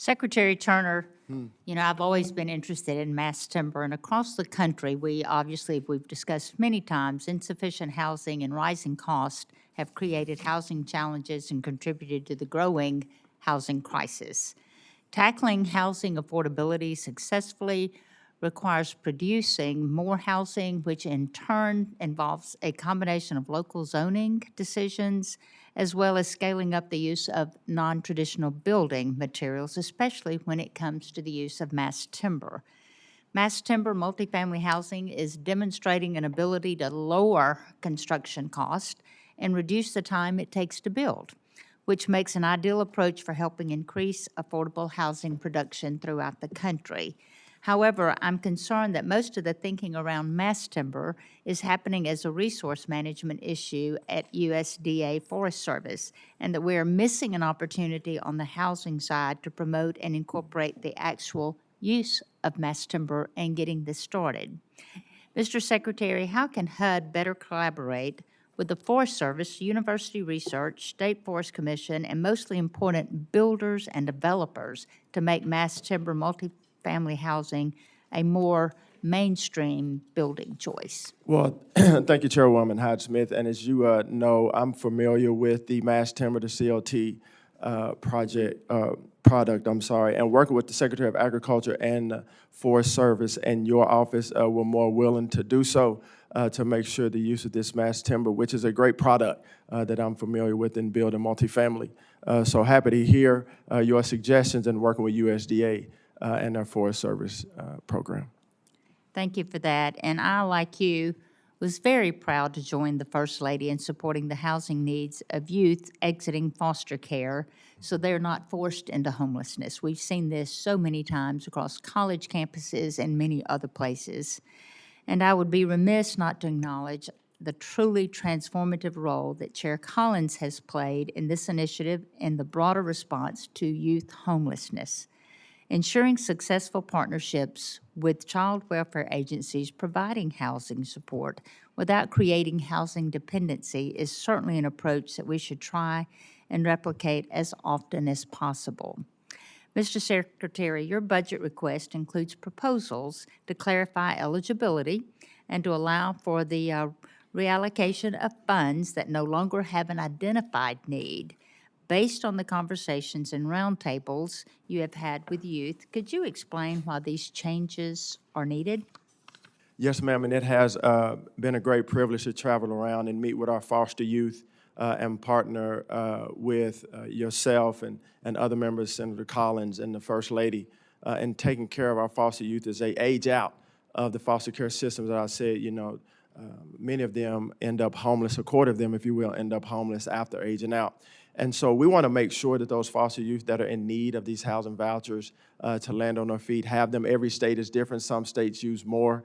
Secretary Turner, I've always been interested in mass timber, and across the country, we've discussed many times, insufficient housing and rising costs have created housing challenges and contributed to the growing housing crisis. Tackling housing affordability successfully requires producing more housing, which in turn involves a combination of local zoning decisions as well as scaling up the use of non-traditional building materials, especially when it comes to the use of mass timber. Mass timber multifamily housing is demonstrating an ability to lower construction cost and reduce the time it takes to build, which makes an ideal approach for helping increase affordable housing production throughout the country. However, I'm concerned that most of the thinking around mass timber is happening as a resource management issue at USDA Forest Service, and that we are missing an opportunity on the housing side to promote and incorporate the actual use of mass timber and getting this started. Mr. Secretary, how can HUD better collaborate with the Forest Service, university research, State Forest Commission, and mostly important, builders and developers to make mass timber multifamily housing a more mainstream building choice? Well, thank you, Chairwoman Hyde-Smith. And as you know, I'm familiar with the mass timber, the CLT product, and working with the Secretary of Agriculture and the Forest Service and your office were more willing to do so to make sure the use of this mass timber, which is a great product that I'm familiar with in building multifamily. So happy to hear your suggestions and working with USDA and our Forest Service program. Thank you for that. And I, like you, was very proud to join the First Lady in supporting the housing needs of youth exiting foster care so they're not forced into homelessness. We've seen this so many times across college campuses and many other places. And I would be remiss not to acknowledge the truly transformative role that Chair Collins has played in this initiative and the broader response to youth homelessness. Ensuring successful partnerships with child welfare agencies providing housing support without creating housing dependency is certainly an approach that we should try and replicate as often as possible. Mr. Secretary, your budget request includes proposals to clarify eligibility and to allow for the reallocation of funds that no longer have an identified need. Based on the conversations and roundtables you have had with youth, could you explain why these changes are needed? Yes, ma'am, and it has been a great privilege to travel around and meet with our foster youth and partner with yourself and other members, Senator Collins and the First Lady, in taking care of our foster youth as they age out of the foster care systems. As I said, many of them end up homeless, a quarter of them, if you will, end up homeless after aging out. And so we want to make sure that those foster youth that are in need of these housing vouchers to land on their feet have them. Every state is different. Some states use more,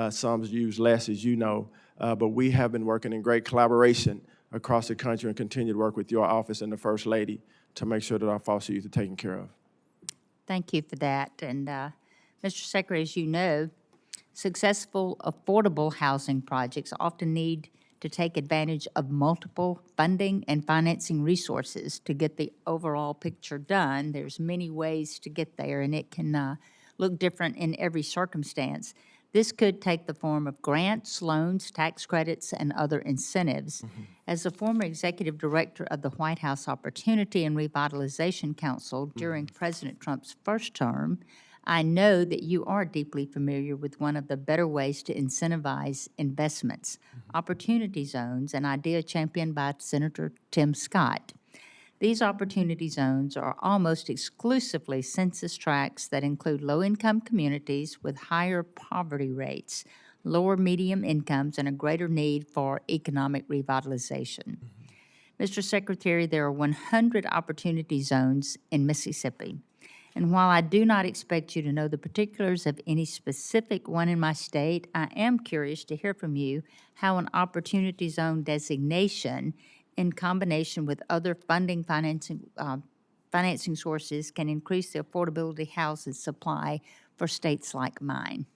some use less, as you know. But we have been working in great collaboration across the country and continue to work with your office and the First Lady to make sure that our foster youth are taken care of. Thank you for that. And Mr. Secretary, as you know, successful affordable housing projects often need to take advantage of multiple funding and financing resources to get the overall picture done. There's many ways to get there, and it can look different in every circumstance. This could take the form of grants, loans, tax credits, and other incentives. Mm-hmm. As the former executive director of the White House Opportunity and Revitalization Council during President Trump's first term, I know that you are deeply familiar with one of the better ways to incentivize investments, opportunity zones, an idea championed by Senator Tim Scott. These opportunity zones are almost exclusively census tracts that include low-income communities with higher poverty rates, lower medium incomes, and a greater need for economic revitalization. Mr. Secretary, there are 100 opportunity zones in Mississippi. And while I do not expect you to know the particulars of any specific one in my state, I am curious to hear from you how an opportunity zone designation in combination with other financing sources can increase the affordability housing supply for states like mine.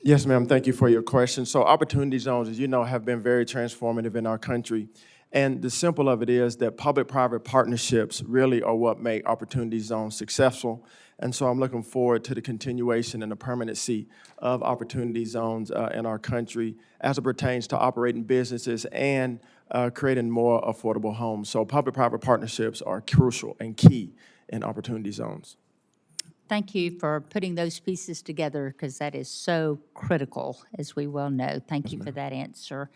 Yes, ma'am. Thank you for your question. So opportunity zones, as you know, have been very transformative in our country. And the simple of it is that public-private partnerships really are what make opportunity zones successful. And so I'm looking forward to the continuation and the permanency of opportunity zones in our country as it pertains to operating businesses and creating more affordable homes. So public-private partnerships are crucial and key in opportunity zones. Thank you for putting those pieces together, because that is so critical, as we well know. Thank you for that answer.